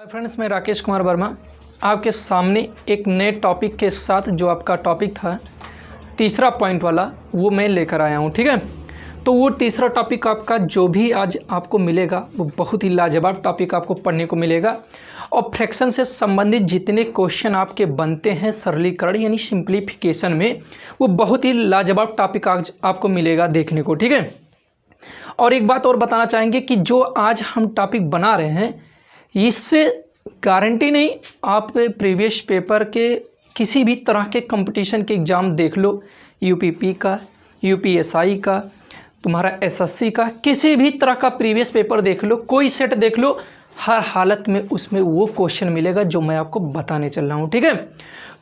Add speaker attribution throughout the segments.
Speaker 1: Hi friends, मैं राकेश कुमार वर्मा आपके सामने एक नए टॉपिक के साथ जो आपका टॉपिक था तीसरा पॉइंट वाला वो मैं लेकर आया हूँ। ठीक है, तो वो तीसरा टॉपिक आपका जो भी आज आपको मिलेगा वो बहुत ही लाजवाब टॉपिक आपको पढ़ने को मिलेगा। और फ्रैक्शन से संबंधित जितने क्वेश्चन आपके बनते हैं सरलीकरण यानी सिंप्लीफिकेशन में, वो बहुत ही लाजवाब टॉपिक आज आपको मिलेगा देखने को। ठीक है, और एक बात और बताना चाहेंगे कि जो आज हम टॉपिक बना रहे हैं इससे गारंटी नहीं आप प्रीवियस पेपर के किसी भी तरह के कंपटीशन के एग्ज़ाम देख लो, यूपीपी का, यूपीएसआई का, तुम्हारा एसएससी का, किसी भी तरह का प्रीवियस पेपर देख लो, कोई सेट देख लो, हर हालत में उसमें वो क्वेश्चन मिलेगा जो मैं आपको बताने चल रहा हूँ। ठीक है,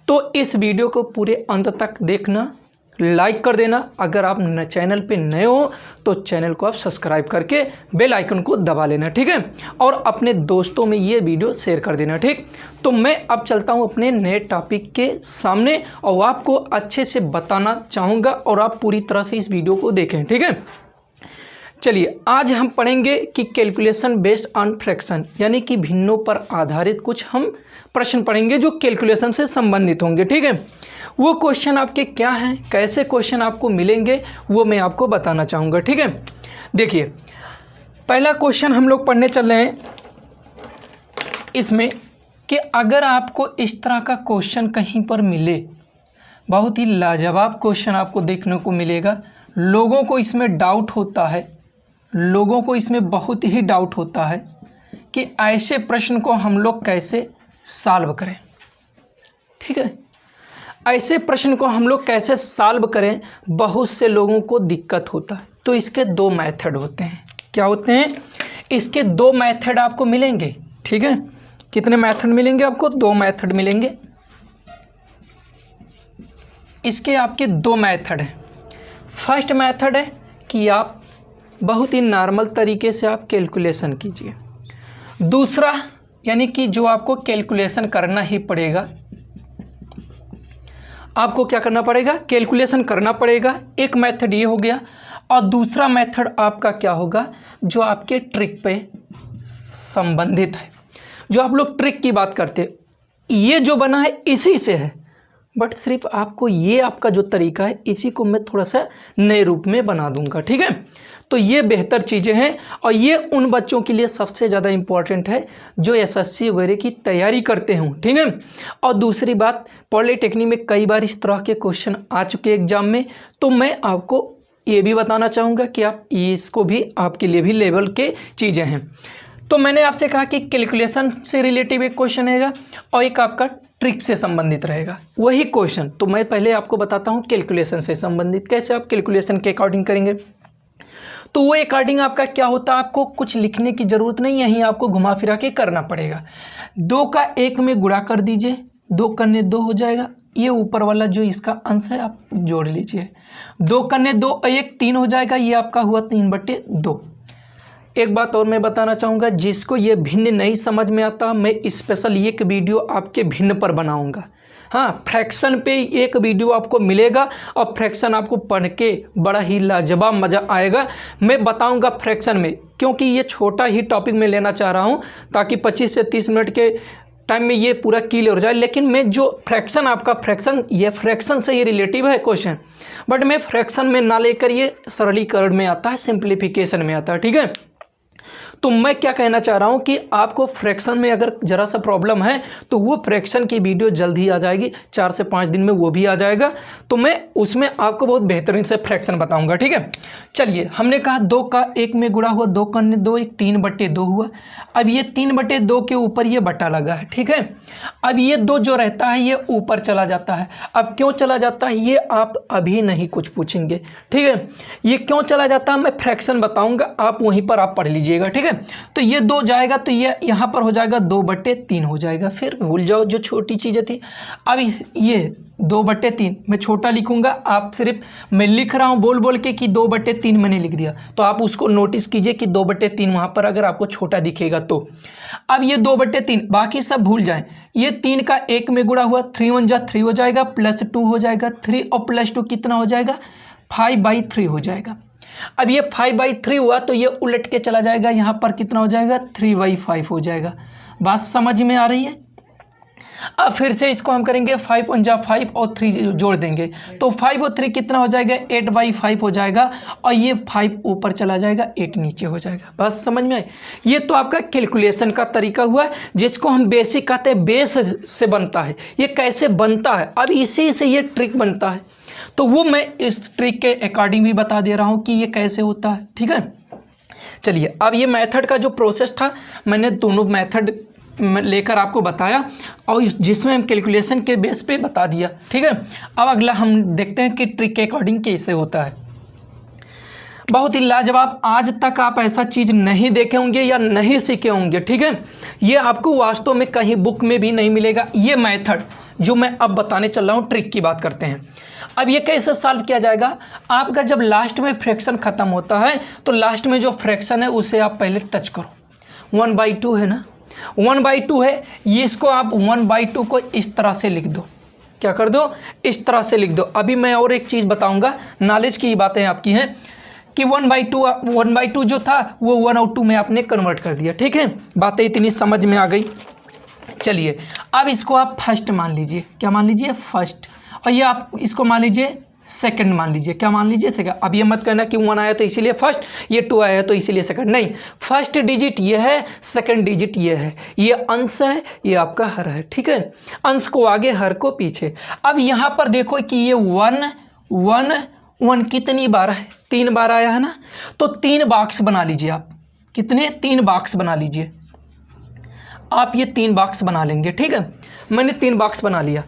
Speaker 1: तो इस वीडियो को पूरे अंत तक देखना, लाइक कर देना। अगर आप चैनल पे नए हो तो चैनल को आप सब्सक्राइब करके बेल आइकन को दबा लेना। ठीक है, और अपने दोस्तों में ये वीडियो शेयर कर देना। ठीक, तो मैं अब चलता हूँ अपने नए टॉपिक के सामने और आपको अच्छे से बताना चाहूँगा और आप पूरी तरह से इस वीडियो को देखें। ठीक है, चलिए आज हम पढ़ेंगे कि कैलकुलेशन बेस्ड ऑन फ्रैक्शन यानी कि भिन्नों पर आधारित कुछ हम प्रश्न पढ़ेंगे जो कैलकुलेशन से संबंधित होंगे। ठीक है, वो क्वेश्चन आपके क्या हैं, कैसे क्वेश्चन आपको मिलेंगे वो मैं आपको बताना चाहूँगा। ठीक है, देखिए पहला क्वेश्चन हम लोग पढ़ने चल रहे हैं इसमें कि अगर आपको इस तरह का क्वेश्चन कहीं पर मिले, बहुत ही लाजवाब क्वेश्चन आपको देखने को मिलेगा। लोगों को इसमें डाउट होता है, लोगों को इसमें बहुत ही डाउट होता है कि ऐसे प्रश्न को हम लोग कैसे सॉल्व करें। ठीक है, ऐसे प्रश्न को हम लोग कैसे सॉल्व करें, बहुत से लोगों को दिक्कत होता है। तो इसके दो मेथड होते हैं। क्या होते हैं? इसके दो मेथड आपको मिलेंगे। ठीक है, कितने मेथड मिलेंगे आपको? दो मेथड मिलेंगे। इसके आपके दो मेथड हैं। फर्स्ट मेथड है कि आप बहुत ही नॉर्मल तरीके से आप कैलकुलेशन कीजिए। दूसरा यानी कि जो आपको कैलकुलेशन करना ही पड़ेगा, आपको क्या करना पड़ेगा? कैलकुलेशन करना पड़ेगा। एक मेथड ये हो गया और दूसरा मेथड आपका क्या होगा? जो आपके ट्रिक पे संबंधित है, जो आप लोग ट्रिक की बात करते हैं, ये जो बना है इसी से है, बट सिर्फ आपको ये आपका जो तरीका है इसी को मैं थोड़ा सा नए रूप में बना दूंगा। ठीक है, तो ये बेहतर चीज़ें हैं और ये उन बच्चों के लिए सबसे ज़्यादा इम्पॉर्टेंट है जो एसएससी वगैरह की तैयारी करते हों। ठीक है, और दूसरी बात, पॉलिटेक्निक में कई बार इस तरह के क्वेश्चन आ चुके एग्जाम में, तो मैं आपको ये भी बताना चाहूँगा कि आप इसको भी आपके लिए भी लेवल के चीज़ें हैं। तो मैंने आपसे कहा कि कैलकुलेशन से रिलेटिव एक क्वेश्चन रहेगा और एक आपका ट्रिक से संबंधित रहेगा, वही क्वेश्चन। तो मैं पहले आपको बताता हूँ कैलकुलेशन से संबंधित कैसे आप कैलकुलेशन के अकॉर्डिंग करेंगे। तो वो अकॉर्डिंग आपका क्या होता है, आपको कुछ लिखने की ज़रूरत नहीं, यहीं आपको घुमा फिरा के करना पड़ेगा। 2 का 1 में गुणा कर दीजिए, 2 करने 2 हो जाएगा। ये ऊपर वाला जो इसका अंश है आप जोड़ लीजिए, 2 करने 2 1 3 हो जाएगा। ये आपका हुआ 3/2। एक बात और मैं बताना चाहूँगा, जिसको ये भिन्न नहीं समझ में आता, मैं स्पेशल एक वीडियो आपके भिन्न पर बनाऊँगा। हाँ, फ्रैक्शन पे एक वीडियो आपको मिलेगा और फ्रैक्शन आपको पढ़ के बड़ा ही लाजवाब मज़ा आएगा। मैं बताऊंगा फ्रैक्शन में, क्योंकि ये छोटा ही टॉपिक मैं लेना चाह रहा हूँ ताकि 25 से 30 मिनट के टाइम में ये पूरा क्लियर हो जाए। लेकिन मैं जो फ्रैक्शन आपका फ्रैक्शन, ये फ्रैक्शन से ही रिलेटिव है क्वेश्चन, बट मैं फ्रैक्शन में ना लेकर ये सरलीकरण में आता है, सिंप्लीफिकेशन में आता है। ठीक है, तो मैं क्या कहना चाह रहा हूं कि आपको फ्रैक्शन में अगर ज़रा सा प्रॉब्लम है तो वो फ्रैक्शन की वीडियो जल्द ही आ जाएगी, 4 से 5 दिन में वो भी आ जाएगा। तो मैं उसमें आपको बहुत बेहतरीन से फ्रैक्शन बताऊंगा। ठीक है, चलिए हमने कहा 2 का 1 में गुणा हुआ, 2 करने 2 1 3/2 हुआ। अब ये 3/2 के ऊपर ये बटा लगा है। ठीक है, अब ये 2 जो रहता है ये ऊपर चला जाता है। अब क्यों चला जाता है ये आप अभी नहीं कुछ पूछेंगे। ठीक है, ये क्यों चला जाता है मैं फ्रैक्शन बताऊंगा, आप वहीं पर आप पढ़ लीजिएगा। ठीक है, तो ये 2 जाएगा तो ये यहाँ पर हो जाएगा 2/3 हो जाएगा। फिर भूल जाओ जो छोटी चीज़ें थी। अब ये 2/3 मैं छोटा लिखूंगा, आप सिर्फ मैं लिख रहा हूँ बोल बोल के कि 2/3 मैंने लिख दिया, तो आप उसको नोटिस कीजिए कि 2/3 वहाँ पर अगर आपको छोटा दिखेगा तो। अब ये 2/3, बाकी सब भूल जाएं। ये 3 का 1 में गुणा हुआ, 3 1 जा 3 हो जाएगा, +2 हो जाएगा। 3 और +2 कितना हो जाएगा? 5/3 हो जाएगा। अब ये 5/3 हुआ तो ये उलट के चला जाएगा, यहाँ पर कितना हो जाएगा? 3/5 हो जाएगा। बात समझ में आ रही है। अब फिर से इसको हम करेंगे 5 × 5 और 3 जोड़ देंगे तो 5 और 3 कितना हो जाएगा 8/5 हो जाएगा और ये 5 ऊपर चला जाएगा 8 नीचे हो जाएगा। बस समझ में आई। ये तो आपका कैलकुलेशन का तरीका हुआ जिसको हम बेसिक कहते हैं, बेस से बनता है। ये कैसे बनता है, अब इसी से ये ट्रिक बनता है, तो वो मैं इस ट्रिक के अकॉर्डिंग भी बता दे रहा हूँ कि ये कैसे होता है। ठीक है, चलिए अब ये मेथड का जो प्रोसेस था मैंने दोनों मेथड लेकर आपको बताया और जिसमें हम कैलकुलेशन के बेस पे बता दिया। ठीक है, अब अगला हम देखते हैं कि ट्रिक के अकॉर्डिंग कैसे होता है। बहुत ही लाजवाब, आज तक आप ऐसा चीज़ नहीं देखे होंगे या नहीं सीखे होंगे। ठीक है, ये आपको वास्तव में कहीं बुक में भी नहीं मिलेगा। ये मेथड जो मैं अब बताने चल रहा हूँ, ट्रिक की बात करते हैं। अब ये कैसे सॉल्व किया जाएगा, आपका जब लास्ट में फ्रैक्शन ख़त्म होता है तो लास्ट में जो फ्रैक्शन है उसे आप पहले टच करो। 1/2 है ना, 1/2 है, ये इसको आप 1/2 को इस तरह से लिख दो। क्या कर दो, इस तरह से लिख दो। अभी मैं और एक चीज़ बताऊंगा, नॉलेज की बातें आपकी हैं कि 1/2 जो था वो 1 और 2 में आपने कन्वर्ट कर दिया। ठीक है, बातें इतनी समझ में आ गई। चलिए अब इसको आप फर्स्ट मान लीजिए। क्या मान लीजिए, फर्स्ट। और ये आप इसको मान लीजिए सेकंड मान लीजिए। क्या मान लीजिए, सेकंड। अब ये मत कहना कि 1 आया तो इसीलिए फर्स्ट, ये 2 आया तो इसीलिए सेकंड। नहीं, फर्स्ट डिजिट ये है, सेकंड डिजिट ये है, ये अंश है, ये आपका हर है। ठीक है, अंश को आगे, हर को पीछे। अब यहाँ पर देखो कि ये 1 1 1 कितनी बार है, 3 बार आया है ना, तो 3 बॉक्स बना लीजिए आप। कितने, 3 बॉक्स बना लीजिए आप। ये 3 बॉक्स बना लेंगे। ठीक है, मैंने 3 बॉक्स बना लिया।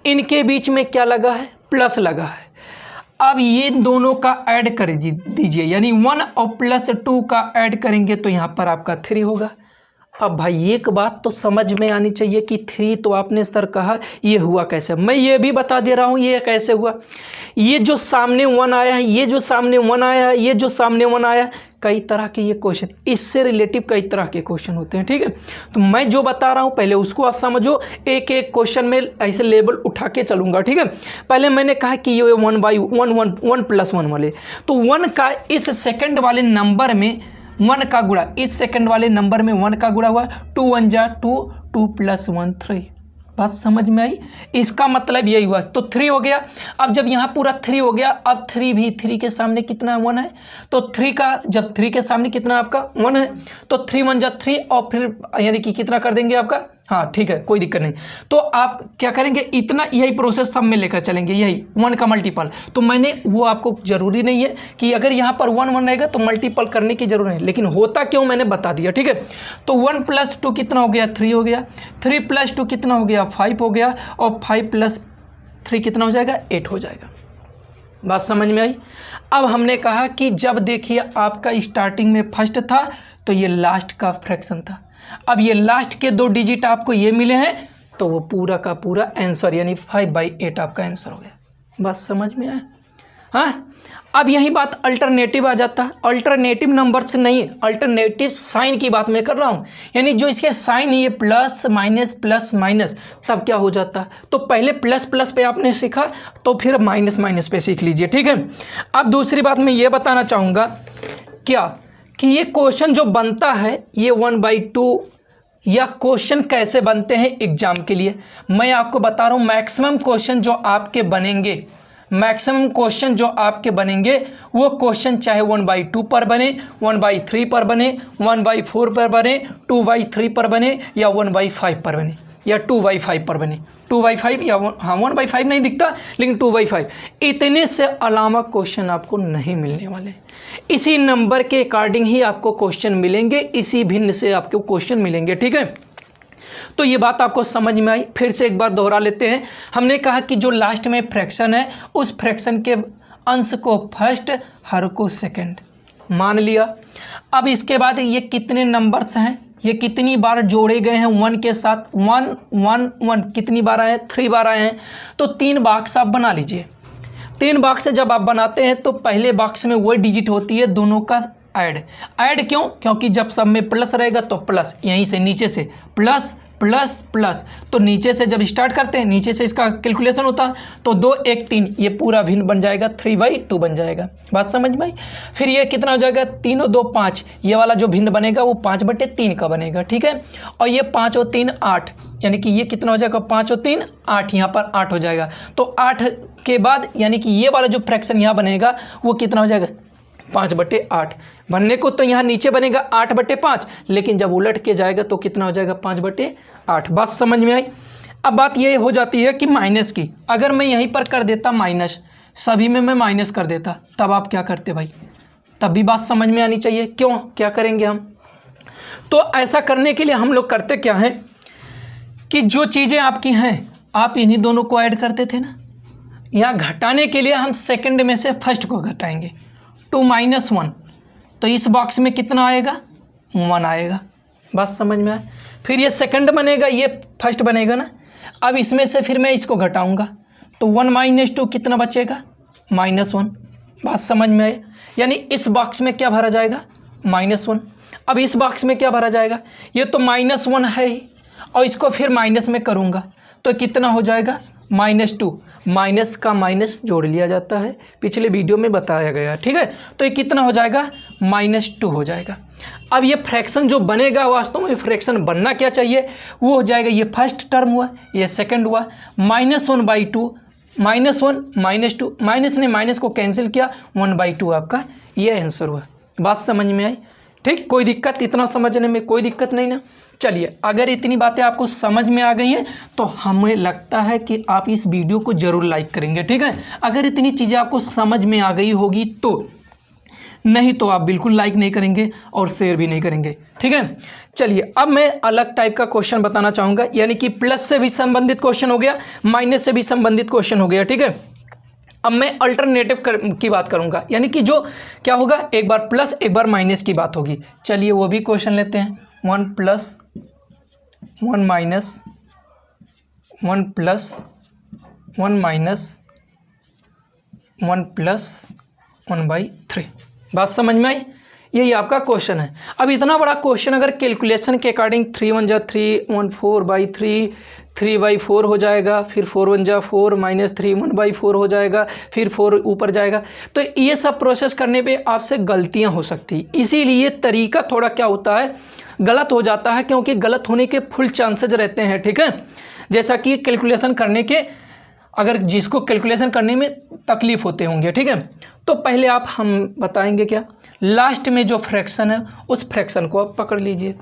Speaker 1: इनके बीच में क्या लगा है, प्लस लगा है। अब ये दोनों का ऐड कर दीजिए, यानी 1 और +2 का ऐड करेंगे तो यहाँ पर आपका 3 होगा। अब भाई एक बात तो समझ में आनी चाहिए कि 3 तो आपने सर कहा, ये हुआ कैसे, मैं ये भी बता दे रहा हूँ ये कैसे हुआ। ये जो सामने 1 आया है, ये जो सामने 1 आया है, ये जो सामने 1 आया, कई तरह के ये क्वेश्चन, इससे रिलेटिव कई तरह के क्वेश्चन होते हैं। ठीक है, तो मैं जो बता रहा हूँ पहले उसको आप समझो, एक एक क्वेश्चन में ऐसे लेवल उठा के चलूँगा। ठीक है, पहले मैंने कहा कि ये 1 + 1 वाले, तो 1 का इस सेकंड वाले नंबर में 1 का गुणा, इस सेकंड वाले नंबर में 1 का गुणा हुआ, 2 × 1 = 2, 2 + 1 3। बात समझ में आई, इसका मतलब यही हुआ। तो 3 हो गया। अब जब यहाँ पूरा 3 हो गया, अब 3 भी, 3 के सामने कितना 1 है, तो 3 का, जब 3 के सामने कितना आपका 1 है, तो 3 × 1 = 3 और फिर यानी कि कितना कर देंगे आपका, हाँ ठीक है, कोई दिक्कत नहीं। तो आप क्या करेंगे, इतना, यही प्रोसेस सब में लेकर चलेंगे, यही 1 का मल्टीपल। तो मैंने वो, आपको ज़रूरी नहीं है कि अगर यहाँ पर 1 1 रहेगा तो मल्टीपल करने की जरूरत नहीं, लेकिन होता क्यों मैंने बता दिया। ठीक है, तो 1 + 2 कितना हो गया, 3 हो गया। 3 + 2 कितना हो गया, 5 हो गया। और 5 + 3 कितना हो जाएगा, 8 हो जाएगा। बात समझ में आई। अब हमने कहा कि जब देखिए आपका स्टार्टिंग में फर्स्ट था तो ये लास्ट का फ्रैक्शन था। अब ये लास्ट के 2 डिजिट आपको ये मिले हैं तो वो पूरा का पूरा आंसर यानी 5/8 आपका आंसर हो गया। बात समझ में आया। हाँ, अब यही बात अल्टरनेटिव आ जाता है। अल्टरनेटिव नंबर से नहीं, अल्टरनेटिव साइन की बात मैं कर रहा हूँ, यानी जो इसके साइन है ये प्लस माइनस, तब क्या हो जाता है। तो पहले प्लस पे आपने सीखा तो फिर माइनस पे सीख लीजिए। ठीक है, अब दूसरी बात मैं ये बताना चाहूँगा क्या कि ये क्वेश्चन जो बनता है ये 1/2 या क्वेश्चन कैसे बनते हैं एग्जाम के लिए मैं आपको बता रहा हूँ। मैक्सिमम क्वेश्चन जो आपके बनेंगे, मैक्सिमम क्वेश्चन जो आपके बनेंगे वो क्वेश्चन चाहे 1/2 पर बने, 1/3 पर बने, 1/4 पर बने, 2/3 पर बने या 1/5 पर बने या 2/5 पर बने। 2/5 या 1/5 नहीं दिखता लेकिन 2/5, इतने से अलावा क्वेश्चन आपको नहीं मिलने वाले। इसी नंबर के अकॉर्डिंग ही आपको क्वेश्चन मिलेंगे, इसी भिन्न से आपको क्वेश्चन मिलेंगे। ठीक है, तो ये बात आपको समझ में आई। फिर से एक बार दोहरा लेते हैं। हमने कहा कि जो लास्ट में फ्रैक्शन है उस फ्रैक्शन के अंश को फर्स्ट, हर को सेकंड मान लिया। अब इसके बाद ये कितने नंबर्स हैं, ये कितनी बार जोड़े गए हैं 1 के साथ, 1 1 1 कितनी बार आए हैं, 3 बार आए हैं। तो 3 बॉक्स आप बना लीजिए। 3 बॉक्स जब आप बनाते हैं तो पहले बॉक्स में वही डिजिट होती है दोनों का ऐड क्यों, क्योंकि जब सब में प्लस रहेगा तो प्लस, यहीं से नीचे से प्लस प्लस प्लस, तो नीचे से जब स्टार्ट करते हैं नीचे से इसका कैलकुलेशन होता है, तो 2 1 3 ये पूरा भिन्न बन जाएगा, 3/2 बन जाएगा। बात समझ में आई। फिर ये कितना हो जाएगा, 3 और 2 5, ये वाला जो भिन्न बनेगा वो 5/3 का बनेगा, ठीक है। और ये 5 और 3 8, यानी कि ये कितना हो जाएगा, 5 और 3 8, यहाँ पर 8 हो जाएगा। तो 8 के बाद यानी कि ये वाला जो फ्रैक्शन यहाँ बनेगा वो कितना हो जाएगा, 5/8 बनने को तो यहाँ नीचे बनेगा 8/5, लेकिन जब उलट के जाएगा तो कितना हो जाएगा, 5/8। बात समझ में आई। अब बात ये हो जाती है कि माइनस की, अगर मैं यहीं पर कर देता माइनस, सभी में मैं माइनस कर देता, तब आप क्या करते भाई, तब भी बात समझ में आनी चाहिए। क्यों, क्या करेंगे हम, तो ऐसा करने के लिए हम लोग करते क्या हैं कि जो चीज़ें आपकी हैं आप इन्हीं दोनों को ऐड करते थे ना, यहाँ घटाने के लिए हम सेकंड में से फर्स्ट को घटाएंगे, 2 - 1, तो इस बॉक्स में कितना आएगा, 1 आएगा। बात समझ में आए। फिर ये सेकंड बनेगा, ये फर्स्ट बनेगा ना। अब इसमें से फिर मैं इसको घटाऊंगा, तो 1 - 2 कितना बचेगा, -1। बात समझ में आए। यानी इस बॉक्स में क्या भरा जाएगा, -1। अब इस बॉक्स में क्या भरा जाएगा, ये तो -1 है ही, और इसको फिर माइनस में करूँगा तो कितना हो जाएगा, -2। माइनस का माइनस जोड़ लिया जाता है, पिछले वीडियो में बताया गया, ठीक है। तो ये कितना हो जाएगा, -2 हो जाएगा। अब ये फ्रैक्शन जो बनेगा, वास्तव में फ्रैक्शन बनना क्या चाहिए, वो हो जाएगा, ये फर्स्ट टर्म हुआ, ये सेकंड हुआ, -1/2, -1 -2, माइनस ने माइनस को कैंसिल किया, 1/2 आपका ये आंसर हुआ। बात समझ में आई, ठीक। कोई दिक्कत, इतना समझने में कोई दिक्कत नहीं ना। चलिए, अगर इतनी बातें आपको समझ में आ गई हैं तो हमें लगता है कि आप इस वीडियो को ज़रूर लाइक करेंगे, ठीक है। अगर इतनी चीज़ें आपको समझ में आ गई होगी तो, नहीं तो आप बिल्कुल लाइक नहीं करेंगे और शेयर भी नहीं करेंगे, ठीक है। चलिए, अब मैं अलग टाइप का क्वेश्चन बताना चाहूँगा, यानी कि प्लस से भी संबंधित क्वेश्चन हो गया, माइनस से भी संबंधित क्वेश्चन हो गया, ठीक है। अब मैं अल्टरनेटिव की बात करूंगा, यानी कि जो क्या होगा, एक बार प्लस एक बार माइनस की बात होगी। चलिए वो भी क्वेश्चन लेते हैं। 1 + 1 - 1 + 1 - 1 + 1/3। बात समझ में आई। यही आपका क्वेश्चन है। अब इतना बड़ा क्वेश्चन अगर कैलकुलेशन के अकॉर्डिंग 3 × 1 = 3, 1 4/3, 3/4 हो जाएगा, फिर 4 × 1 = 4 -3 1/4 हो जाएगा, फिर 4 ऊपर जाएगा, तो ये सब प्रोसेस करने पे आपसे गलतियां हो सकती हैं। इसीलिए तरीका थोड़ा क्या होता है, गलत हो जाता है, क्योंकि गलत होने के फुल चांसेज रहते हैं, ठीक है। जैसा कि कैलकुलेशन करने के, अगर जिसको कैलकुलेशन करने में तकलीफ होते होंगे, ठीक है, तो पहले आप हम बताएंगे क्या, लास्ट में जो फ्रैक्शन है उस फ्रैक्शन को आप पकड़ लीजिए,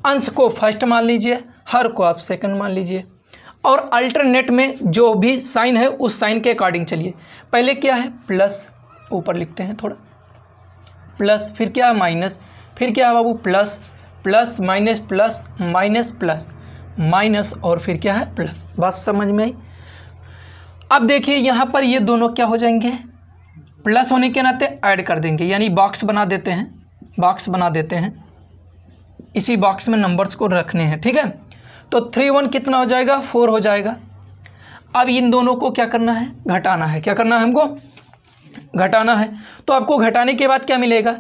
Speaker 1: अंश को फर्स्ट मान लीजिए, हर को आप सेकंड मान लीजिए, और अल्टरनेट में जो भी साइन है उस साइन के अकॉर्डिंग चलिए। पहले क्या है, प्लस, ऊपर लिखते हैं थोड़ा, प्लस, फिर क्या है माइनस, फिर क्या है बाबू, plus plus minus plus minus plus minus, और फिर क्या है, प्लस। बात समझ में आई। अब देखिए यहाँ पर ये दोनों क्या हो जाएंगे, प्लस होने के नाते ऐड कर देंगे, यानी बॉक्स बना देते हैं, बॉक्स बना देते हैं, इसी बॉक्स में नंबर्स को रखने हैं, ठीक है। तो 3 1 कितना हो जाएगा, 4 हो जाएगा। अब इन दोनों को क्या करना है, घटाना है। क्या करना है, हमको घटाना है। तो आपको घटाने के बाद क्या मिलेगा,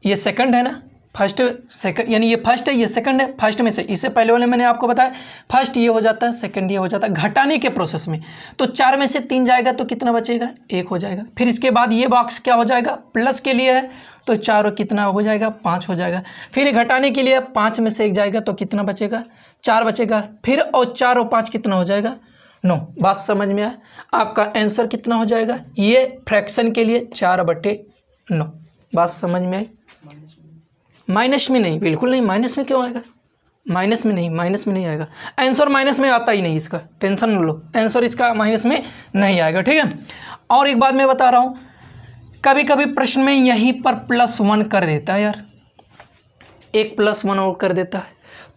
Speaker 1: ये सेकंड है ना, फर्स्ट सेकंड, यानी ये फर्स्ट है, ये सेकंड है, फर्स्ट में से, इससे पहले वाले मैंने आपको बताया फर्स्ट ये हो जाता है, सेकंड ये हो जाता है घटाने के प्रोसेस में। तो 4 में से 3 जाएगा तो कितना बचेगा, 1 हो जाएगा। फिर इसके बाद ये बॉक्स क्या हो जाएगा, प्लस के लिए है, तो 4 और कितना हो जाएगा, 5 हो जाएगा। फिर घटाने के लिए 5 में से 1 जाएगा तो कितना बचेगा, 4 बचेगा। फिर और 4 और 5 कितना हो जाएगा, 9। बात समझ में आया। आपका आंसर कितना हो जाएगा, ये फ्रैक्शन के लिए 4/9। बात समझ में आई। माइनस में नहीं, बिल्कुल नहीं, माइनस में क्यों आएगा, माइनस में नहीं, माइनस में नहीं आएगा। आंसर माइनस में आता ही नहीं, इसका टेंशन न लो, आंसर इसका माइनस में नहीं आएगा, ठीक है। और एक बात मैं बता रहा हूँ, कभी कभी प्रश्न में यहीं पर +1 कर देता है यार, 1 + 1 और कर देता है।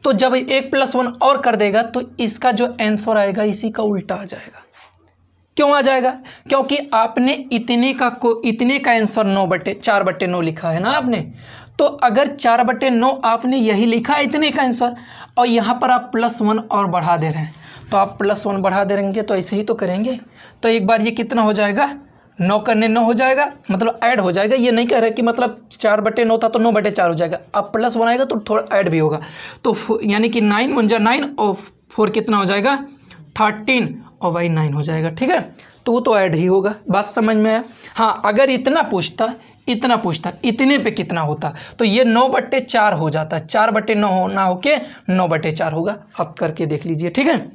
Speaker 1: तो जब 1 + 1 और कर देगा तो इसका जो आंसर आएगा इसी का उल्टा आ जाएगा। क्यों आ जाएगा, क्योंकि आपने इतने का आंसर 4/9 लिखा है ना आपने। तो अगर 4/9 आपने यही लिखा है इतने का आंसर, और यहाँ पर आप +1 और बढ़ा दे रहे हैं, तो आप +1 बढ़ा दे रहेंगे तो ऐसे ही तो करेंगे। तो एक बार ये कितना हो जाएगा, 9 करने 9 हो जाएगा, मतलब ऐड हो जाएगा। ये नहीं कह रहे कि मतलब 4/9 था तो 9/4 हो जाएगा। अब प्लस 1 आएगा तो थोड़ा ऐड भी होगा, तो यानी कि 9 1 जा 9 और 4 कितना हो जाएगा 13 और भाई 9 हो जाएगा। ठीक है, तो वो तो ऐड ही होगा। बात समझ में आया? हाँ, अगर इतना पूछता इतने पे कितना होता तो ये 9/4 हो जाता, 4/9 होना होके 9/4 होगा। अब करके देख लीजिए। ठीक है,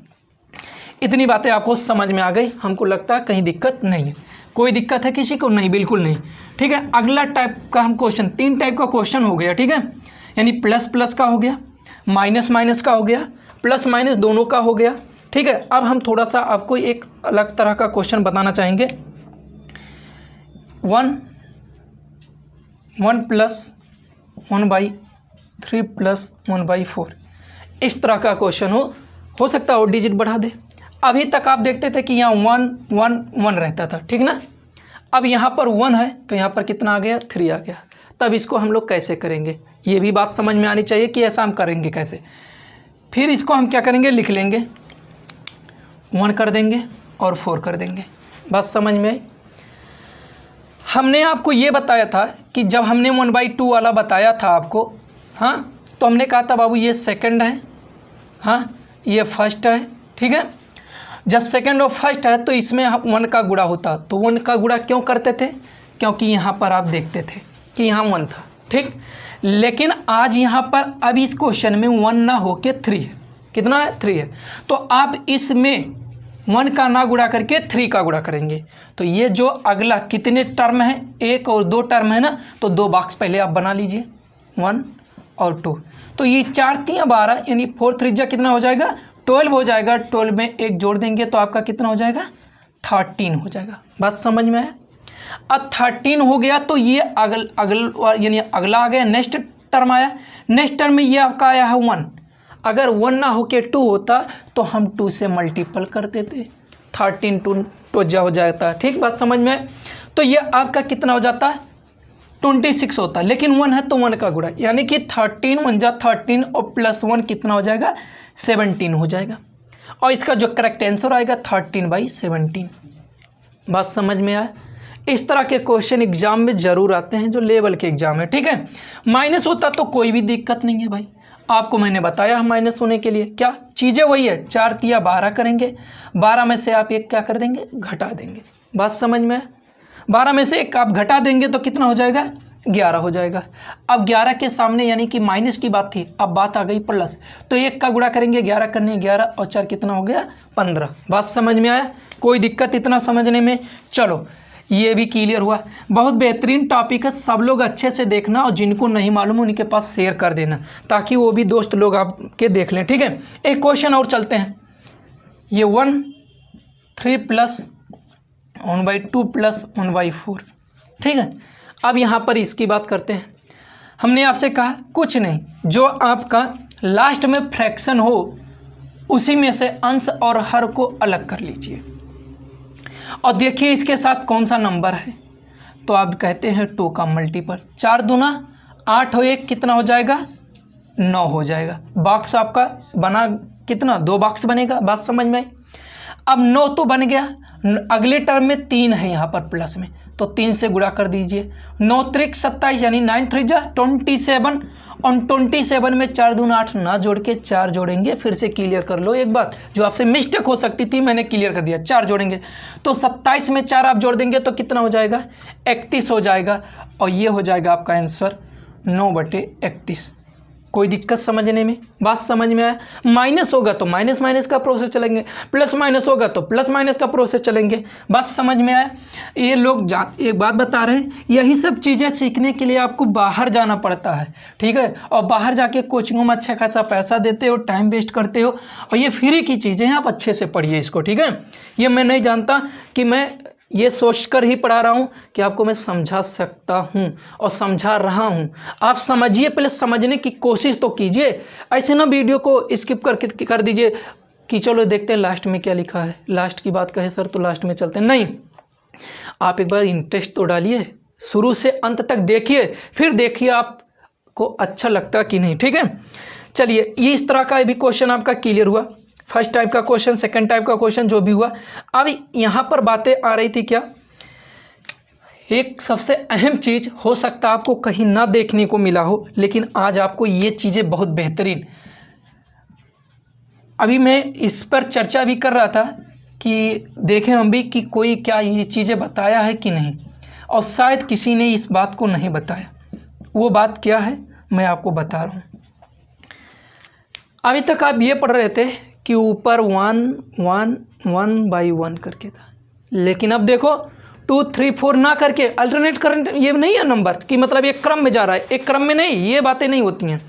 Speaker 1: इतनी बातें आपको समझ में आ गई, हमको लगता है कहीं दिक्कत नहीं है। कोई दिक्कत है किसी को? नहीं, बिल्कुल नहीं। ठीक है, अगला टाइप का हम क्वेश्चन, 3 टाइप का क्वेश्चन हो गया। ठीक है, यानी प्लस प्लस का हो गया, माइनस माइनस का हो गया, प्लस माइनस दोनों का हो गया। ठीक है, अब हम थोड़ा सा आपको एक अलग तरह का क्वेश्चन बताना चाहेंगे। 1 + 1/3 + 1/4 इस तरह का क्वेश्चन हो सकता है और डिजिट बढ़ा दे। अभी तक आप देखते थे कि यहाँ 1 1 1 रहता था, ठीक ना। अब यहाँ पर 1 है तो यहाँ पर कितना आ गया 3 आ गया। तब इसको हम लोग कैसे करेंगे, ये भी बात समझ में आनी चाहिए कि ऐसा हम करेंगे कैसे। फिर इसको हम क्या करेंगे, लिख लेंगे, 1 कर देंगे और 4 कर देंगे। बात समझ में आई? हमने आपको ये बताया था कि जब हमने 1/2 वाला बताया था आपको, हाँ, तो हमने कहा था बाबू ये सेकंड है, हाँ, ये फर्स्ट है। ठीक है, जब सेकंड और फर्स्ट है तो इसमें 1 का गुणा होता, तो 1 का गुणा क्यों करते थे, क्योंकि यहाँ पर आप देखते थे कि यहाँ 1 था। ठीक, लेकिन आज यहाँ पर अब इस क्वेश्चन में 1 ना हो के 3 है। कितना है 3 है, तो आप इसमें 1 का ना गुणा करके 3 का गुणा करेंगे। तो ये जो अगला कितने टर्म है, 1 और 2 टर्म है ना, तो 2 बॉक्स पहले आप बना लीजिए, 1 और 2। तो ये 4 3 12 यानी 4 3 कितना हो जाएगा 12 हो जाएगा। 12 में 1 जोड़ देंगे तो आपका कितना हो जाएगा 13 हो जाएगा। बात समझ में आया? अब 13 हो गया तो ये यानी अगला आ गया, नेक्स्ट टर्म आया। नेक्स्ट टर्म में ये आपका आया है 1। अगर 1 ना हो के 2 होता तो हम 2 से मल्टीपल कर देते, 13 2 हो जाता। ठीक, बात समझ में? तो ये आपका कितना हो जाता है 26 होता, लेकिन 1 है तो 1 का गुणा, यानी कि 13 1 जा 13 और +1 कितना हो जाएगा 17 हो जाएगा। और इसका जो करेक्ट आंसर आएगा 13/17। बात समझ में आया? इस तरह के क्वेश्चन एग्जाम में ज़रूर आते हैं जो लेवल के एग्जाम है। ठीक है, माइनस होता तो कोई भी दिक्कत नहीं है भाई, आपको मैंने बताया माइनस होने के लिए क्या चीज़ें वही है, 4 3 12 करेंगे, 12 में से आप 1 क्या कर देंगे घटा देंगे। बात समझ में? 12 में से 1 आप घटा देंगे तो कितना हो जाएगा 11 हो जाएगा। अब 11 के सामने यानी कि माइनस की बात थी, अब बात आ गई प्लस, तो 1 का गुणा करेंगे, 11 करने 11 और 4 कितना हो गया 15। बात समझ में आया? कोई दिक्कत इतना समझने में? चलो ये भी क्लियर हुआ। बहुत बेहतरीन टॉपिक है, सब लोग अच्छे से देखना और जिनको नहीं मालूम उनके पास शेयर कर देना ताकि वो भी दोस्त लोग आपके देख लें। ठीक है, एक क्वेश्चन और चलते हैं। ये 1 3 + 1/2 + 1/4। ठीक है, अब यहाँ पर इसकी बात करते हैं। हमने आपसे कहा कुछ नहीं, जो आपका लास्ट में फ्रैक्शन हो उसी में से अंश और हर को अलग कर लीजिए और देखिए इसके साथ कौन सा नंबर है। तो आप कहते हैं 2 का मल्टीपल, 4 दूना 8 हो 1 कितना हो जाएगा 9 हो जाएगा। बॉक्स आपका बना कितना 2 बॉक्स बनेगा। बात समझ में? अब 9 तो बन गया, अगले टर्म में 3 है यहाँ पर प्लस में, तो 3 से गुणा कर दीजिए। 9 3 27 यानी 9 3 जा 27 और 27 में 4 दूना 8 ना जोड़ के 4 जोड़ेंगे। फिर से क्लियर कर लो एक बात, जो आपसे मिस्टेक हो सकती थी मैंने क्लियर कर दिया। 4 जोड़ेंगे तो 27 में 4 आप जोड़ देंगे तो कितना हो जाएगा 31 हो जाएगा और ये हो जाएगा आपका आंसर 9/31। कोई दिक्कत समझने में? बात समझ में आया? माइनस होगा तो माइनस माइनस का प्रोसेस चलेंगे, प्लस माइनस होगा तो प्लस माइनस का प्रोसेस चलेंगे। बात समझ में आया? ये लोग एक बात बता रहे हैं, यही सब चीज़ें सीखने के लिए आपको बाहर जाना पड़ता है। ठीक है, और बाहर जाके कोचिंगों में अच्छा खासा पैसा देते हो, टाइम वेस्ट करते हो, और ये फ्री की चीज़ें हैं, आप अच्छे से पढ़िए इसको। ठीक है, ये मैं नहीं जानता कि मैं ये सोचकर ही पढ़ा रहा हूँ कि आपको मैं समझा सकता हूँ और समझा रहा हूँ। आप समझिए, पहले समझने की कोशिश तो कीजिए। ऐसे ना वीडियो को स्किप कर दीजिए कि चलो देखते हैं लास्ट में क्या लिखा है। लास्ट की बात कहे सर तो लास्ट में चलते हैं, नहीं, आप एक बार इंटरेस्ट तो डालिए, शुरू से अंत तक देखिए, फिर देखिए आपको अच्छा लगता कि नहीं। ठीक है, चलिए ये इस तरह का भी क्वेश्चन आपका क्लियर हुआ। फर्स्ट टाइप का क्वेश्चन, सेकंड टाइप का क्वेश्चन जो भी हुआ। अब यहाँ पर बातें आ रही थी क्या एक सबसे अहम चीज़, हो सकता है आपको कहीं ना देखने को मिला हो, लेकिन आज आपको ये चीज़ें बहुत बेहतरीन, अभी मैं इस पर चर्चा भी कर रहा था कि देखें हम भी कि कोई क्या ये चीज़ें बताया है कि नहीं, और शायद किसी ने इस बात को नहीं बताया। वो बात क्या है मैं आपको बता रहा हूँ। अभी तक आप ये पढ़ रहे थे कि ऊपर 1 बाई 1 करके था, लेकिन अब देखो 2 3 4 ना करके अल्टरनेट करंट, ये नहीं है नंबर कि मतलब एक क्रम में जा रहा है, एक क्रम में नहीं, ये बातें नहीं होती हैं।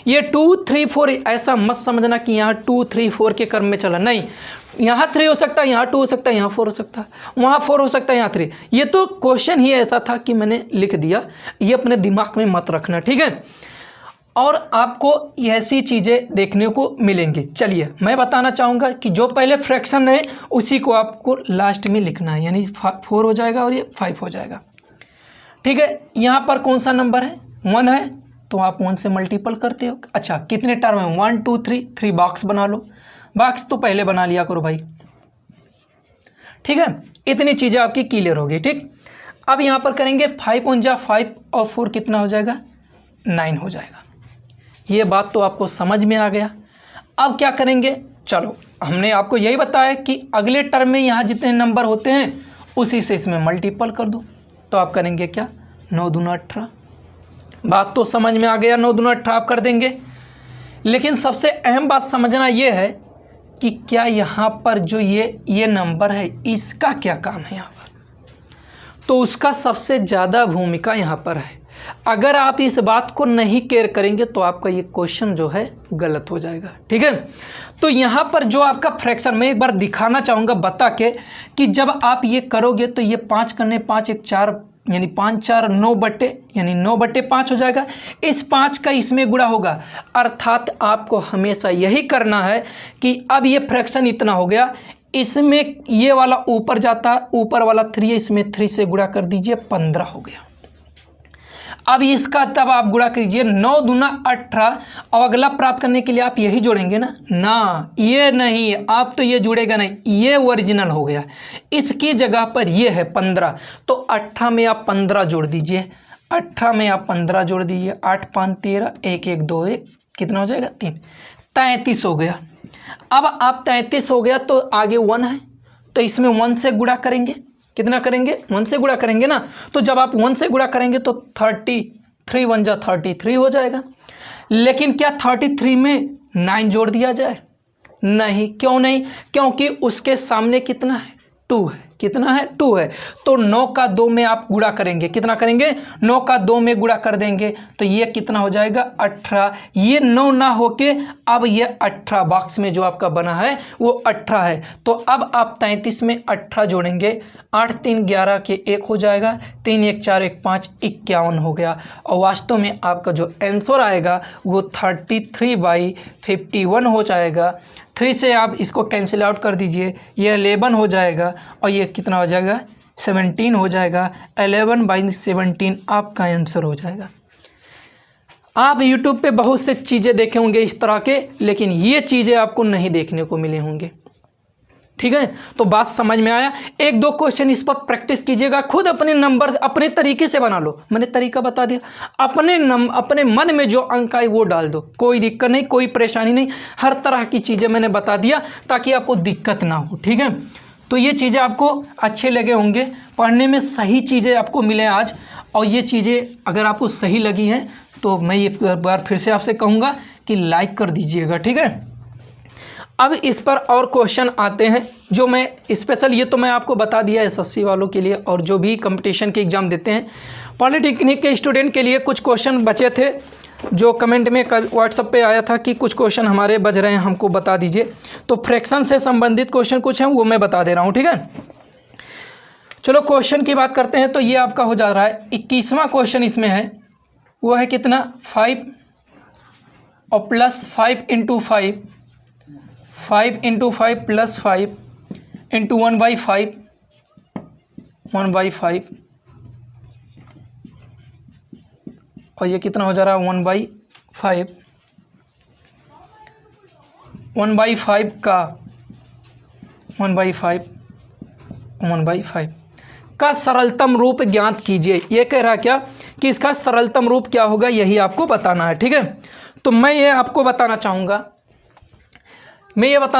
Speaker 1: ये 2 3 4, ऐसा मत समझना कि यहाँ 2 3 4 के क्रम में चला, नहीं, यहाँ 3 हो सकता है, यहाँ 2 हो सकता है, यहाँ 4 हो सकता है, वहाँ 4 हो सकता है, यहाँ 3। ये तो क्वेश्चन ही ऐसा था कि मैंने लिख दिया, ये अपने दिमाग में मत रखना, ठीक है। और आपको ऐसी चीज़ें देखने को मिलेंगी। चलिए मैं बताना चाहूँगा कि जो पहले फ्रैक्शन है उसी को आपको लास्ट में लिखना है, यानी 4 हो जाएगा और ये 5 हो जाएगा, ठीक है। यहाँ पर कौन सा नंबर है, 1 है, तो आप 1 से मल्टीपल करते हो। अच्छा कितने टर्म है, 1 2 3 बॉक्स बना लो, बॉक्स तो पहले बना लिया करो भाई, ठीक है। इतनी चीज़ें आपकी क्लियर होगी, ठीक। अब यहाँ पर करेंगे 5 × 5 और 4 कितना हो जाएगा, 9 हो जाएगा। ये बात तो आपको समझ में आ गया। अब क्या करेंगे, चलो हमने आपको यही बताया कि अगले टर्म में यहाँ जितने नंबर होते हैं उसी से इसमें मल्टीपल कर दो, तो आप करेंगे क्या, 9 दूना 18। बात तो समझ में आ गया, 9 दूना 18 आप कर देंगे। लेकिन सबसे अहम बात समझना ये है कि क्या यहाँ पर जो ये नंबर है इसका क्या काम है यहाँ पर, तो उसका सबसे ज़्यादा भूमिका यहाँ पर है। अगर आप इस बात को नहीं केयर करेंगे तो आपका ये क्वेश्चन जो है गलत हो जाएगा, ठीक है। तो यहाँ पर जो आपका फ्रैक्शन मैं एक बार दिखाना चाहूँगा बता के कि जब आप ये करोगे तो ये 5 करने 5 1 4, यानी 5 4 9 बटे, यानी 9/5 हो जाएगा। इस 5 का इसमें गुणा होगा, अर्थात आपको हमेशा यही करना है कि अब ये फ्रैक्शन इतना हो गया, इसमें ये वाला ऊपर जाता, ऊपर वाला 3 इसमें 3 से गुणा कर दीजिए, 15 हो गया। अब इसका तब आप गुणा कीजिए, 9 दूना 18, और अगला प्राप्त करने के लिए आप यही जोड़ेंगे ना, ये नहीं, आप तो ये जुड़ेगा नहीं, ये ओरिजिनल हो गया, इसकी जगह पर ये है 15, तो 18 में आप 15 जोड़ दीजिए, 18 में आप 15 जोड़ दीजिए, 8 5 13, 1 1 2 1, कितना हो जाएगा 3, 33 हो गया। अब आप 33 हो गया तो आगे 1 है, तो इसमें 1 से गुणा करेंगे, कितना करेंगे, 1 से गुणा करेंगे ना, तो जब आप 1 से गुणा करेंगे तो 33 1 जा 33 हो जाएगा। लेकिन क्या 33 में 9 जोड़ दिया जाए, नहीं, क्यों नहीं, क्योंकि उसके सामने कितना है, 2 है, कितना है, 2 है, तो 9 का 2 में आप गुणा करेंगे, कितना करेंगे, 9 का 2 में गुणा कर देंगे, तो ये कितना हो जाएगा 18। ये 9 ना होके अब ये 18 बॉक्स में जो आपका बना है वो 18 है, तो अब आप 33 में 18 जोड़ेंगे, 8 3 11 के 1 हो जाएगा, 3 1 4 1 5 51 हो गया। और वास्तव में आपका जो आंसर आएगा वो 33/51 हो जाएगा। 3 से आप इसको कैंसिल आउट कर दीजिए, ये 11 हो जाएगा, और ये कितना हो जाएगा 17 हो जाएगा। 11/17 आपका आंसर हो जाएगा। आप YouTube पे बहुत से चीज़ें देखे होंगे इस तरह के, लेकिन ये चीज़ें आपको नहीं देखने को मिले होंगे, ठीक है। तो बात समझ में आया। 1-2 क्वेश्चन इस पर प्रैक्टिस कीजिएगा, खुद अपने नंबर अपने तरीके से बना लो, मैंने तरीका बता दिया, अपने मन में जो अंक आए वो डाल दो, कोई दिक्कत नहीं, कोई परेशानी नहीं, हर तरह की चीज़ें मैंने बता दिया ताकि आपको दिक्कत ना हो, ठीक है। तो ये चीज़ें आपको अच्छे लगे होंगे, पढ़ने में सही चीज़ें आपको मिले आज, और ये चीज़ें अगर आपको सही लगी हैं तो मैं ये बार फिर से आपसे कहूँगा कि लाइक कर दीजिएगा, ठीक है। अब इस पर और क्वेश्चन आते हैं जो मैं स्पेशल, ये तो मैं आपको बता दिया एसएससी वालों के लिए और जो भी कंपटीशन के एग्ज़ाम देते हैं। पॉलिटेक्निक के स्टूडेंट के लिए कुछ क्वेश्चन बचे थे जो कमेंट में व्हाट्सएप पे आया था कि कुछ क्वेश्चन हमारे बच रहे हैं, हमको बता दीजिए। तो फ्रैक्शन से संबंधित क्वेश्चन कुछ हैं वो मैं बता दे रहा हूँ, ठीक है। चलो क्वेश्चन की बात करते हैं। तो ये आपका हो जा रहा है 21वां क्वेश्चन, इसमें है वो है कितना 5 और प्लस 5 × 5 5 × 5 प्लस 5 × 1/5 1/5, और ये कितना हो जा रहा है 1/5 1/5 का 1/5 का सरलतम रूप ज्ञात कीजिए। ये कह रहा क्या कि इसका सरलतम रूप क्या होगा, यही आपको बताना है। ठीक है, तो मैं ये आपको बताना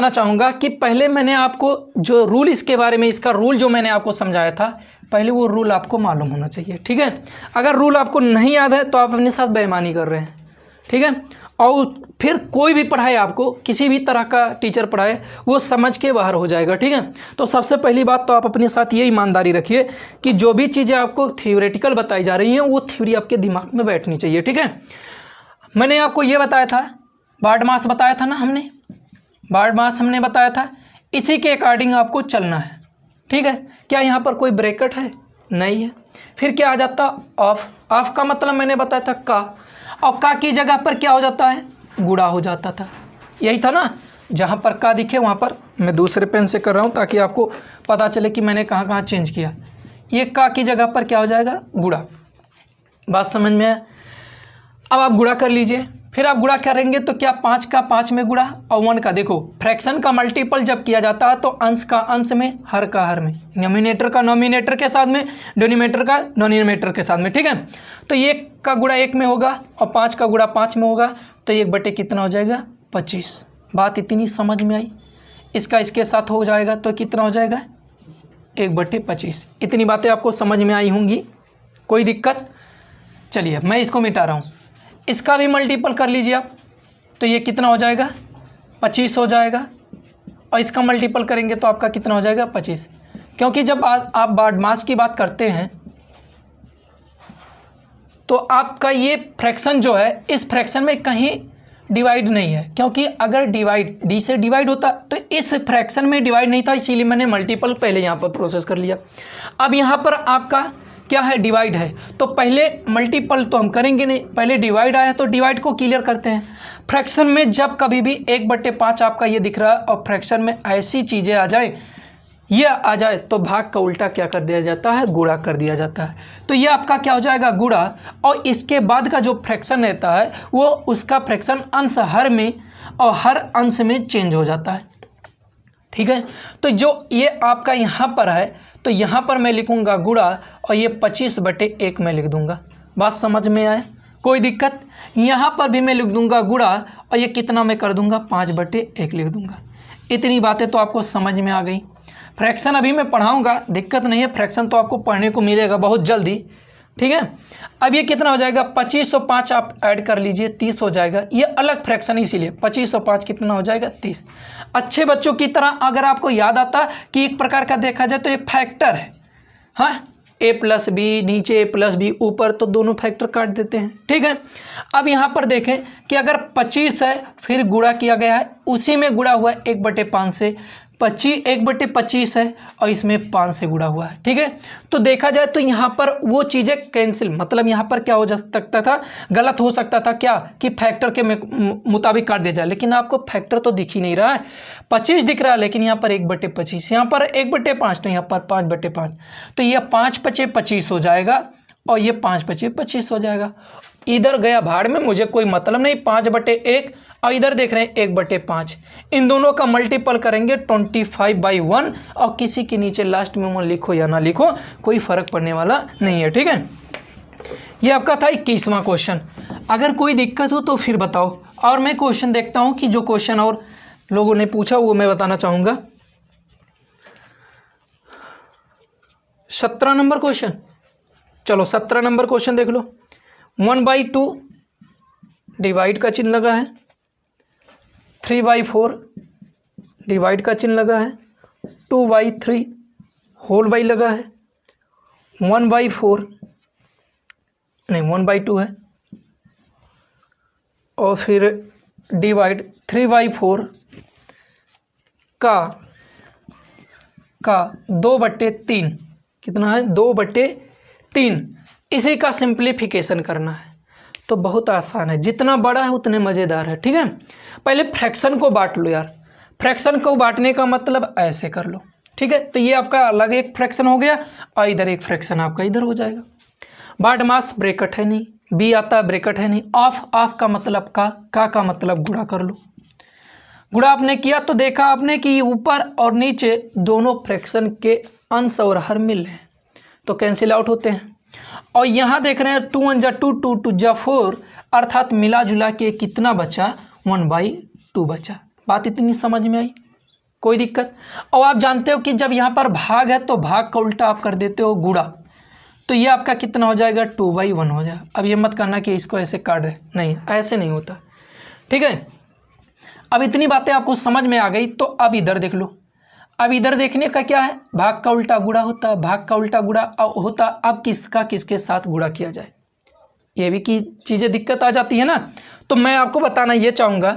Speaker 1: चाहूँगा कि पहले मैंने आपको जो रूल इसके बारे में, इसका रूल जो मैंने आपको समझाया था, पहले वो रूल आपको मालूम होना चाहिए। ठीक है, अगर रूल आपको नहीं याद है तो आप अपने साथ बेईमानी कर रहे हैं। ठीक है, और फिर कोई भी पढ़ाए आपको, किसी भी तरह का टीचर पढ़ाए, वो समझ के बाहर हो जाएगा। ठीक है, तो सबसे पहली बात तो आप अपने साथ ये ईमानदारी रखिए कि जो भी चीज़ें आपको थ्योरेटिकल बताई जा रही हैं वो थ्योरी आपके दिमाग में बैठनी चाहिए। ठीक है, मैंने आपको ये बताया था, बार्ड मास बताया था ना, हमने बताया था, इसी के अकॉर्डिंग आपको चलना है। ठीक है, क्या यहाँ पर कोई ब्रैकेट है? नहीं है। फिर क्या आ जाता? ऑफ का मतलब मैंने बताया था का, और का की जगह पर क्या हो जाता है? गुणा हो जाता था। यही था ना, जहाँ पर का दिखे वहाँ पर, मैं दूसरे पेन से कर रहा हूँ ताकि आपको पता चले कि मैंने कहाँ कहाँ चेंज किया। ये का की जगह पर क्या हो जाएगा? गुणा। बात समझ में है? अब आप गुणा कर लीजिए। फिर आप गुणा करेंगे तो क्या 5 का 5 में गुणा, और 1 का, देखो फ्रैक्शन का मल्टीपल जब किया जाता है तो अंश का अंश में, हर का हर में, नोमिनेटर का नोमिनेटर के साथ में, डिनोमिनेटर का डिनोमिनेटर के साथ में। ठीक है, तो 1 का गुणा 1 में होगा और 5 का गुणा 5 में होगा, तो 1 बटे कितना हो जाएगा? 25। बात इतनी समझ में आई? इसका इसके साथ हो जाएगा तो कितना हो जाएगा? 1 बटे 25। इतनी बातें आपको समझ में आई होंगी, कोई दिक्कत? चलिए मैं इसको मिटा रहा हूँ। इसका भी मल्टीपल कर लीजिए आप, तो ये कितना हो जाएगा? 25 हो जाएगा, और इसका मल्टीपल करेंगे तो आपका कितना हो जाएगा? 25। क्योंकि जब आप बार्ड मास की बात करते हैं तो आपका ये फ्रैक्शन जो है, इस फ्रैक्शन में कहीं डिवाइड नहीं है, क्योंकि अगर डी से डिवाइड होता तो इस फ्रैक्शन में डिवाइड नहीं था, इसीलिए मैंने मल्टीपल पहले यहाँ पर प्रोसेस कर लिया। अब यहाँ पर आपका क्या है? डिवाइड है, तो पहले मल्टीपल तो हम करेंगे नहीं, पहले डिवाइड आया तो डिवाइड को क्लियर करते हैं। फ्रैक्शन में जब कभी भी 1/5 आपका ये दिख रहा है और फ्रैक्शन में ऐसी चीज़ें आ जाए, ये आ जाए, तो भाग का उल्टा क्या कर दिया जाता है? गुणा कर दिया जाता है। तो ये आपका क्या हो जाएगा? गुणा, और इसके बाद का जो फ्रैक्शन रहता है वो उसका फ्रैक्शन अंश हर में और हर अंश में चेंज हो जाता है। ठीक है, तो जो ये आपका यहाँ पर है, तो यहाँ पर मैं लिखूँगा गुणा, और ये 25/1 में लिख दूँगा। बात समझ में आए? कोई दिक्कत? यहाँ पर भी मैं लिख दूँगा गुणा, और ये कितना मैं कर दूँगा? 5/1 लिख दूँगा। इतनी बातें तो आपको समझ में आ गई। फ्रैक्शन अभी मैं पढ़ाऊँगा, दिक्कत नहीं है, फ्रैक्शन तो आपको पढ़ने को मिलेगा बहुत जल्दी। ठीक है, अब ये कितना हो जाएगा? 25 और 5 आप ऐड कर लीजिए, 30 हो जाएगा। ये अलग फ्रैक्शन है, इसीलिए 25 और 5 कितना हो जाएगा? 30। अच्छे बच्चों की तरह अगर आपको याद आता कि एक प्रकार का देखा जाए तो ये फैक्टर है। हाँ, a+b, नीचे a+b, ऊपर, तो दोनों फैक्टर काट देते हैं। ठीक है, अब यहाँ पर देखें कि अगर 25 है, फिर गुणा किया गया है, उसी में गुणा हुआ है 1/5 से, 1/25 है, और इसमें 5 से गुणा हुआ है। ठीक है, तो देखा जाए तो यहाँ पर वो चीज़ें कैंसिल, मतलब यहाँ पर क्या हो सकता था? गलत हो सकता था क्या कि फैक्टर के मुताबिक काट दिया जाए, लेकिन आपको फैक्टर तो दिख ही नहीं रहा है। 25 दिख रहा है, लेकिन यहाँ पर 1/25, यहाँ पर 1/5, तो यहाँ पर 5/5, तो ये 5×5 = 25 हो जाएगा, और ये 5×25 हो जाएगा। इधर गया भाड़ में, मुझे कोई मतलब नहीं। 5/1, और इधर देख रहे हैं 1/5, इन दोनों का मल्टीपल करेंगे 25/1, और किसी के नीचे लास्ट में 1 लिखो या ना लिखो, कोई फर्क पड़ने वाला नहीं है। ठीक है, ये आपका था 21वां क्वेश्चन। अगर कोई दिक्कत हो तो फिर बताओ, और मैं क्वेश्चन देखता हूँ कि जो क्वेश्चन और लोगों ने पूछा वो मैं बताना चाहूँगा। 17 नंबर क्वेश्चन, चलो 17 नंबर क्वेश्चन देख लो। 1/2 डिवाइड का चिन्ह लगा है, 3/4 डिवाइड का चिन्ह लगा है, 2/3 होल बाई लगा है, 1/4 नहीं 1/2 है, और फिर डिवाइड 3/4 का 2/3, कितना है? 2/3। इसी का सिंप्लीफिकेशन करना है, तो बहुत आसान है, जितना बड़ा है उतने मज़ेदार है। ठीक है, पहले फ्रैक्शन को बांट लो यार। फ्रैक्शन को बांटने का मतलब ऐसे कर लो। ठीक है, तो ये आपका अलग एक फ्रैक्शन हो गया, और इधर एक फ्रैक्शन आपका इधर हो जाएगा। बार्ड मास ब्रैकेट है नहीं, बी आता ब्रैकेट है नहीं, ऑफ का मतलब का मतलब गुणा कर लो। गुणा आपने किया तो देखा आपने कि ऊपर और नीचे दोनों फ्रैक्शन के अंश और हर मिल रहे हैं, तो कैंसिल आउट होते हैं। और यहाँ देख रहे हैं 2 1 जा 2, 2 2 जा 4, अर्थात मिला जुला के कितना बचा, 1/2 बचा। बात इतनी समझ में आई, कोई दिक्कत? और आप जानते हो कि जब यहाँ पर भाग है तो भाग का उल्टा आप कर देते हो गुणा, तो ये आपका कितना हो जाएगा, 2/1 हो जाएगा। अब ये मत करना कि इसको ऐसे काट दे, नहीं, ऐसे नहीं होता, ठीक है। अब इतनी बातें आपको समझ में आ गई, तो अब इधर देख लो। अब इधर देखने का क्या है, भाग का उल्टा गुणा होता है, भाग का उल्टा गुणा होता। अब किसका किसके साथ गुणा किया जाए, ये भी की चीज़ें दिक्कत आ जाती है ना। तो मैं आपको बताना ये चाहूँगा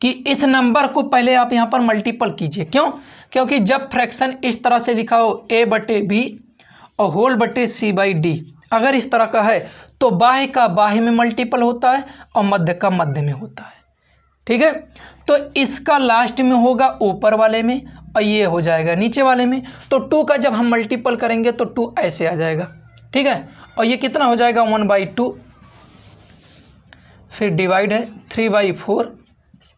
Speaker 1: कि इस नंबर को पहले आप यहाँ पर मल्टीपल कीजिए। क्यों? क्योंकि जब फ्रैक्शन इस तरह से लिखा हो a/b और होल बटे c/d, अगर इस तरह का है तो बाह्य का बाह्य में मल्टीपल होता है और मध्य का मध्य में होता है, ठीक है। तो इसका लास्ट में होगा ऊपर वाले में और ये हो जाएगा नीचे वाले में। तो 2 का जब हम मल्टीपल करेंगे तो 2 ऐसे आ जाएगा, ठीक है। और ये कितना हो जाएगा, 1/2, फिर डिवाइड है 3/4,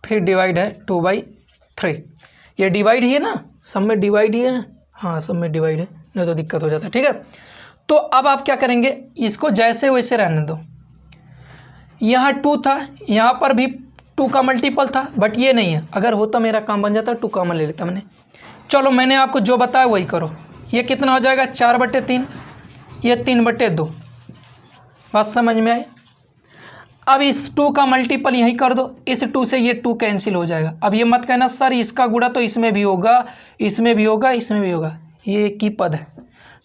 Speaker 1: फिर डिवाइड है 2/3। ये डिवाइड ही है ना, सब में डिवाइड ही है, हाँ सब में डिवाइड है, नहीं तो दिक्कत हो जाता है, ठीक है। तो अब आप क्या करेंगे, इसको जैसे वैसे रहने दो। यहाँ 2 था, यहाँ पर भी 2 का मल्टीपल था, बट ये नहीं है। अगर होता मेरा काम बन जाता 2 कॉमन ले लेता मैंने। चलो मैंने आपको जो बताया वही करो। ये कितना हो जाएगा, 4/3, ये 3/2। बात समझ में आई? अब इस 2 का मल्टीपल यहीं कर दो, इस 2 से ये 2 कैंसिल हो जाएगा। अब ये मत कहना सर इसका गुणा तो इसमें भी होगा, इसमें भी होगा, इसमें भी होगा। ये एक ही पद है,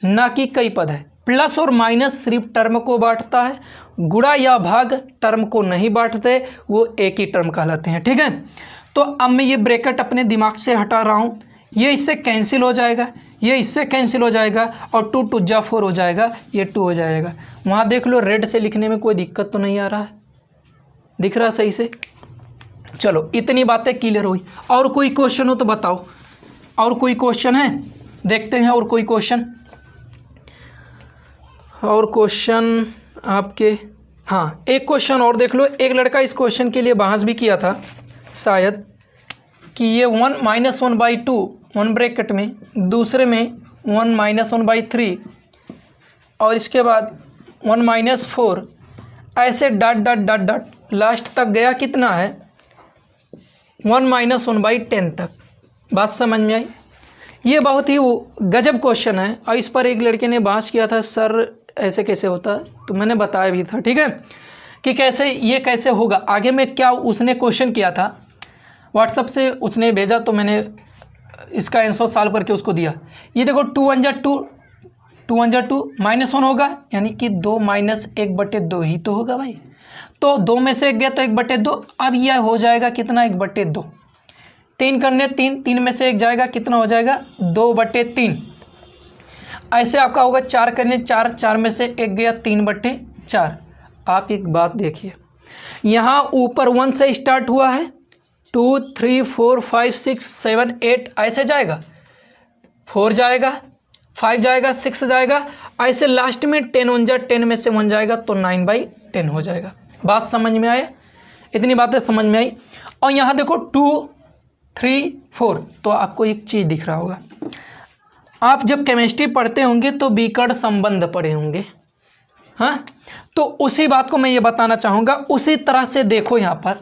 Speaker 1: ना कि कई पद है। प्लस और माइनस सिर्फ टर्म को बांटता है, गुणा या भाग टर्म को नहीं बांटते, वो एक ही टर्म कहलाते हैं, ठीक है। तो अब मैं ये ब्रैकेट अपने दिमाग से हटा रहा हूँ, ये इससे कैंसिल हो जाएगा, ये इससे कैंसिल हो जाएगा और 2 2 जा 4 हो जाएगा, ये 2 हो जाएगा। वहाँ देख लो रेड से लिखने में कोई दिक्कत तो नहीं आ रहा है, दिख रहा सही से? चलो इतनी बातें क्लियर हुई। और कोई क्वेश्चन हो तो बताओ, और कोई क्वेश्चन है? देखते हैं और कोई क्वेश्चन। और क्वेश्चन आपके, हाँ एक क्वेश्चन और देख लो। एक लड़का इस क्वेश्चन के लिए बहस भी किया था शायद, कि ये 1 - 1/2 1 ब्रैकेट में, दूसरे में 1 - 1/3 और इसके बाद 1 - 4, ऐसे dot dot dot dot last तक गया कितना है, 1 - 1/10 तक। बात समझ में आई? ये बहुत ही गजब क्वेश्चन है और इस पर एक लड़के ने बहस किया था, सर ऐसे कैसे होता है? तो मैंने बताया भी था, ठीक है, कि कैसे ये कैसे होगा। आगे में क्या उसने क्वेश्चन किया था, व्हाट्सएप से उसने भेजा, तो मैंने इसका आंसर सॉल्व करके उसको दिया। ये देखो 2 1 जा 2, 2 1 जा 2, -1 होगा, यानी कि 2 - 1/2 ही तो होगा भाई। तो 2 में से 1 गया तो 1/2। अब यह हो जाएगा कितना, 1/2। 3 करने 3, 3 में से 1 जाएगा, कितना हो जाएगा, 2/3। ऐसे आपका होगा 4 करने 4, 4 में से 1 गया, 3/4। आप एक बात देखिए, यहाँ ऊपर 1 से स्टार्ट हुआ है, 2 3 4 5 6 7 8 ऐसे जाएगा, 4 जाएगा, 5 जाएगा, 6 जाएगा, ऐसे लास्ट में 10 1 जा 10 में से 1 जाएगा तो 9/10 हो जाएगा। बात समझ में आए? इतनी बातें समझ में आई। और यहाँ देखो 2 3 4, तो आपको एक चीज़ दिख रहा होगा, आप जब केमिस्ट्री पढ़ते होंगे तो विकर्ण संबंध पढ़े होंगे, हाँ। तो उसी बात को मैं ये बताना चाहूँगा, उसी तरह से देखो यहाँ पर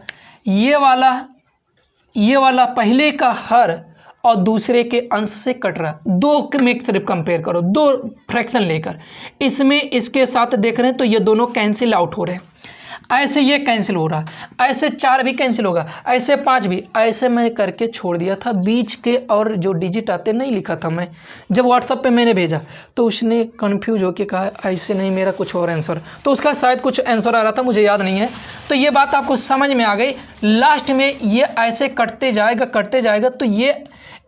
Speaker 1: ये वाला पहले का हर और दूसरे के अंश से कट रहा, 2 में सिर्फ कंपेयर करो, 2 फ्रैक्शन लेकर, इसमें इसके साथ देख रहे हैं तो ये दोनों कैंसिल आउट हो रहे हैं, ऐसे ये कैंसिल हो रहा, ऐसे 4 भी कैंसिल होगा, ऐसे 5 भी, ऐसे मैंने करके छोड़ दिया था। बीच के और जो डिजिट आते नहीं लिखा था मैं, जब व्हाट्सएप पे मैंने भेजा तो उसने कन्फ्यूज होकर कहा ऐसे नहीं, मेरा कुछ और आंसर, तो उसका शायद कुछ आंसर आ रहा था, मुझे याद नहीं है। तो ये बात आपको समझ में आ गई। लास्ट में ये ऐसे कटते जाएगा, तो ये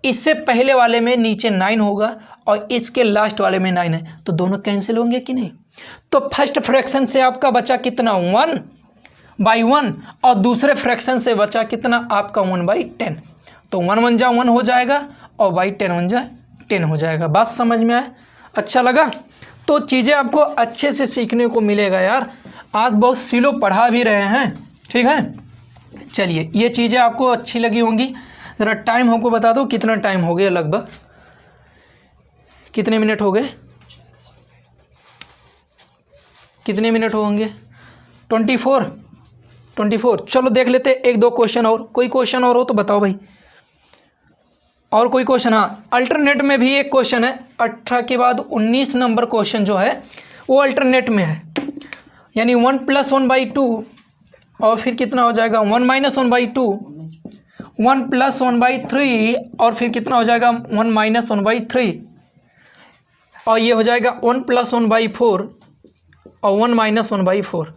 Speaker 1: इससे पहले वाले में नीचे 9 होगा और इसके लास्ट वाले में 9 है, तो दोनों कैंसिल होंगे कि नहीं? तो फर्स्ट फ्रैक्शन से आपका बचा कितना, 1/1, और दूसरे फ्रैक्शन से बचा कितना आपका 1/10। तो 1 1 जा 1 हो जाएगा और 10 1 जा 10 हो जाएगा। बात समझ में आए? अच्छा लगा? तो चीज़ें आपको अच्छे से सीखने को मिलेगा यार। आज बहुत सिलो पढ़ा भी रहे हैं, ठीक है। चलिए ये चीज़ें आपको अच्छी लगी होंगी। ज़रा टाइम हमको बता दो, कितना टाइम हो गया, लगभग कितने मिनट हो गए? कितने मिनट होंगे? 24। चलो देख लेते एक दो क्वेश्चन और। कोई क्वेश्चन और हो तो बताओ भाई। और कोई क्वेश्चन? हाँ, अल्टरनेट में भी एक क्वेश्चन है। 18 के बाद 19 नंबर क्वेश्चन जो है वो अल्टरनेट में है, यानी 1 + 1/2 और फिर कितना हो जाएगा 1 - 1/2, 1 + 1/3 और फिर कितना हो जाएगा 1 - 1/3, और ये हो जाएगा 1 + 1/4 और 1 - 1/4।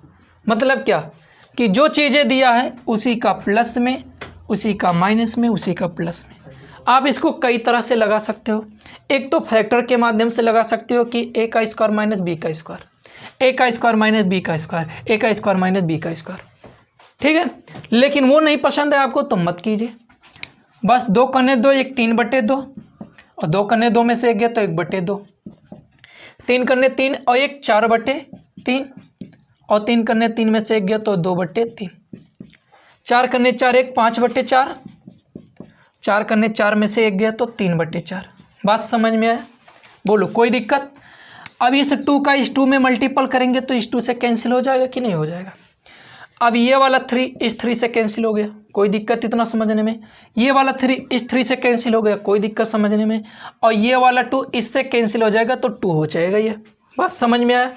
Speaker 1: मतलब क्या कि जो चीज़ें दिया है उसी का प्लस में, उसी का माइनस में, उसी का प्लस में। आप इसको कई तरह से लगा सकते हो। एक तो फैक्टर के माध्यम से लगा सकते हो कि a का स्क्वायर माइनस b का स्क्वायर, a का स्क्वायर माइनस b का स्क्वायर, a का स्क्वायर माइनस b का स्क्वायर, ठीक है। लेकिन वो नहीं पसंद है आपको तो मत कीजिए। बस 2 करने 2, एक 3/2 और 2 करने 2 में से एक गया तो 1/2, 3 करने 3 और एक 4/3 और 3 करने 3 में से एक गया तो 2/3, 4 करने 4 एक 5/4, 4 करने 4 में से एक गया तो 3/4। बात समझ में आया? बोलो कोई दिक्कत? अब इस 2 का इस 2 में मल्टीपल करेंगे तो इस 2 से कैंसिल हो जाएगा कि नहीं हो जाएगा? अब ये वाला 3 इस 3 से कैंसिल हो गया, कोई दिक्कत इतना समझने में? ये वाला 3 इस 3 से कैंसिल हो गया, कोई दिक्कत समझने में? और ये वाला 2 इससे कैंसिल हो जाएगा तो 2 हो जाएगा। ये बात समझ में आया?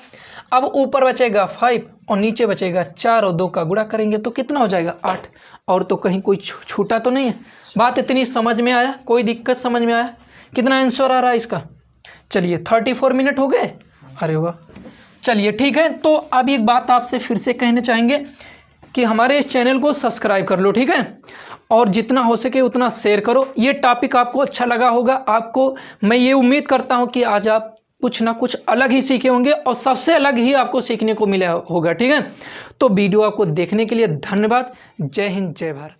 Speaker 1: अब ऊपर बचेगा 5 और नीचे बचेगा 4 और 2 का गुणा करेंगे तो कितना हो जाएगा 8। और तो कहीं कोई छूटा तो नहीं है? बात इतनी समझ में आया? कोई दिक्कत समझ में आया? कितना आंसर आ रहा है इसका? चलिए 34 मिनट हो गए। अरे वाह, चलिए ठीक है। तो अब एक बात आपसे फिर से कहना चाहेंगे कि हमारे इस चैनल को सब्सक्राइब कर लो, ठीक है, और जितना हो सके उतना शेयर करो। ये टॉपिक आपको अच्छा लगा होगा। आपको मैं ये उम्मीद करता हूँ कि आज आप कुछ ना कुछ अलग ही सीखे होंगे और सबसे अलग ही आपको सीखने को मिला होगा, ठीक है। तो वीडियो आपको देखने के लिए धन्यवाद। जय हिंद, जय भारत।